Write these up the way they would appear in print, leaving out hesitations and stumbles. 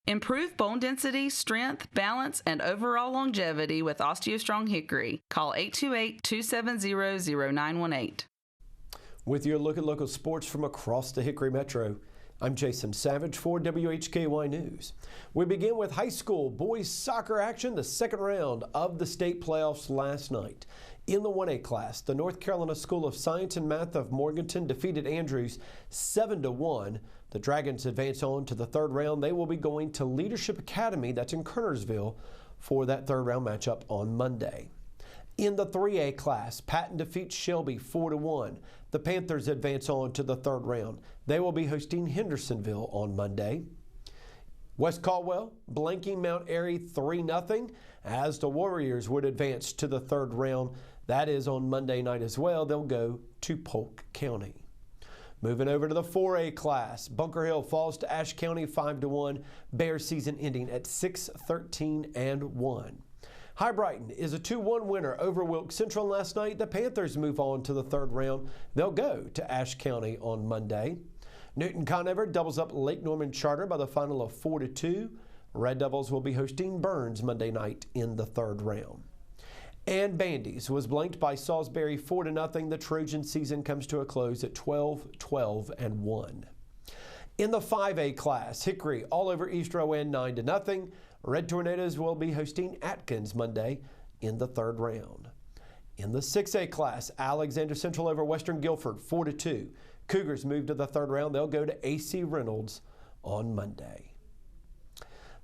Improve bone density, strength, balance, and overall longevity with OsteoStrong Hickory. Call 828-270-0918. With your look at local sports from across the Hickory Metro, I'm Jason Savage for WHKY News. We begin with high school boys soccer action, the second round of the state playoffs last night. In the 1A class, the North Carolina School of Science and Math of Morganton defeated Andrews 7-1. The Dragons advance on to the third round. They will be going to Leadership Academy, that's in Kernersville, for that third round matchup on Monday. In the 3A class, Patton defeats Shelby 4-1. The Panthers advance on to the third round. They will be hosting Hendersonville on Monday. West Caldwell blanking Mount Airy 3-0 as the Warriors would advance to the third round. That is on Monday night as well. They'll go to Polk County. Moving over to the 4A class, Bunker Hill falls to Ashe County 5-1. Bears season ending at 6-13-1. High Brighton is a 2-1 winner over Wilkes Central last night. The Panthers move on to the third round. They'll go to Ashe County on Monday. Newton Conover doubles up Lake Norman Charter by the final of 4-2. Red Devils will be hosting Burns Monday night in the third round. And Bandy's was blanked by Salisbury 4-0. The Trojan season comes to a close at 12-12-1. In the 5A class, Hickory all over East Rowan 9-0. Red Tornadoes will be hosting Atkins Monday in the third round. In the 6A class, Alexander Central over Western Guilford 4-2. Cougars move to the third round. They'll go to AC Reynolds on Monday.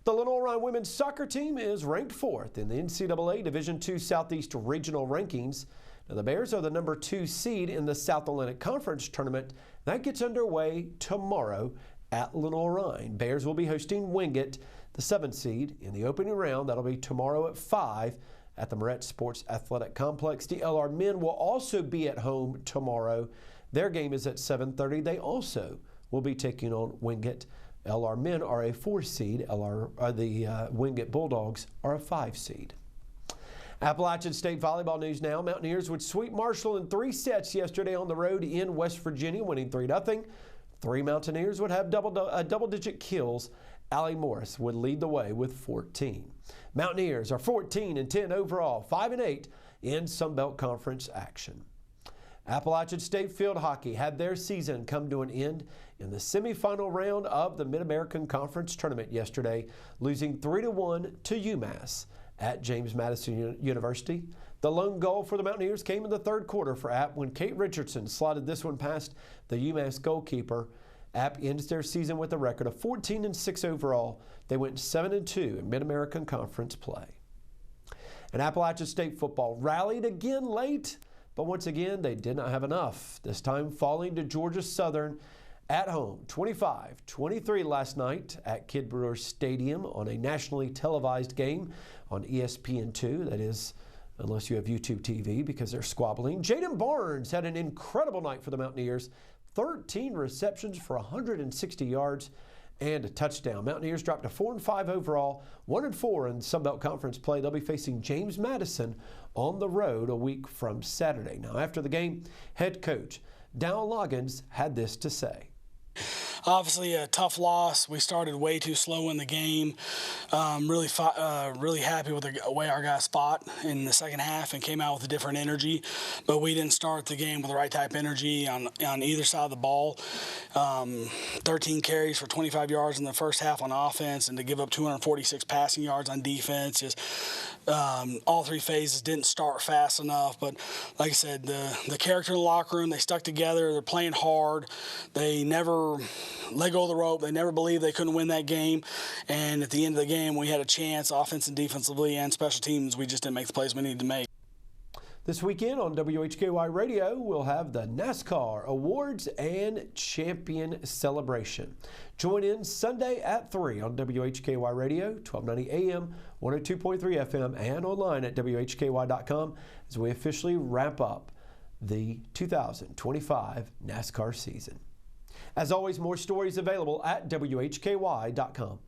The Lenoir-Rhyne women's soccer team is ranked 4th in the NCAA Division II Southeast Regional Rankings. Now, the Bears are the number 2 seed in the South Atlantic Conference Tournament. That gets underway tomorrow at Lenoir-Rhyne. Bears will be hosting Wingate, the 7th seed, in the opening round. That'll be tomorrow at 5 at the Moret Sports Athletic Complex. The LR men will also be at home tomorrow. Their game is at 7:30. They also will be taking on Wingate. LR men are a 4 seed. The Wingate Bulldogs are a 5 seed. Appalachian State volleyball news now. Mountaineers would sweep Marshall in 3 sets yesterday on the road in West Virginia, winning 3-0. 3 Mountaineers would have double-digit kills. Allie Morris would lead the way with 14. Mountaineers are 14-10 overall, 5-8 in Sunbelt Conference action. Appalachian State field hockey had their season come to an end in the semifinal round of the Mid-American Conference Tournament yesterday, losing 3-1 to UMass at James Madison University. The lone goal for the Mountaineers came in the third quarter for App when Kate Richardson slotted this one past the UMass goalkeeper. App ends their season with a record of 14-6 overall. They went 7-2 in Mid-American Conference play. And Appalachian State football rallied again late, but once again they did not have enough, this time falling to Georgia Southern at home 25-23 last night at Kid Brewer Stadium on a nationally televised game on ESPN2. That is, unless you have YouTube TV because they're squabbling. Jaden Barnes had an incredible night for the Mountaineers. 13 receptions for 160 yards and a touchdown. Mountaineers dropped to 4-5 overall, 1-4 in Sunbelt Conference play. They'll be facing James Madison on the road a week from Saturday. Now, after the game, head coach LOGGINS had this to say. Obviously a tough loss. We started way too slow in the game. Really happy with the way our guys fought in the second half and came out with a different energy. But we didn't start the game with the right type of energy on either side of the ball. 13 carries for 25 yards in the first half on offense, and to give up 246 passing yards on defense. All 3 phases didn't start fast enough. But like I said, the character in the locker room, they stuck together. They're playing hard. They never let go of the rope. They never believed they couldn't win that game. And at the end of the game, we had a chance, offense and defensively and special teams. We just didn't make the plays we needed to make. This weekend on WHKY Radio, we'll have the NASCAR Awards and Champion Celebration. Join in Sunday at 3 on WHKY Radio, 1290 AM, 102.3 FM, and online at WHKY.com as we officially wrap up the 2025 NASCAR season. As always, more stories available at WHKY.com.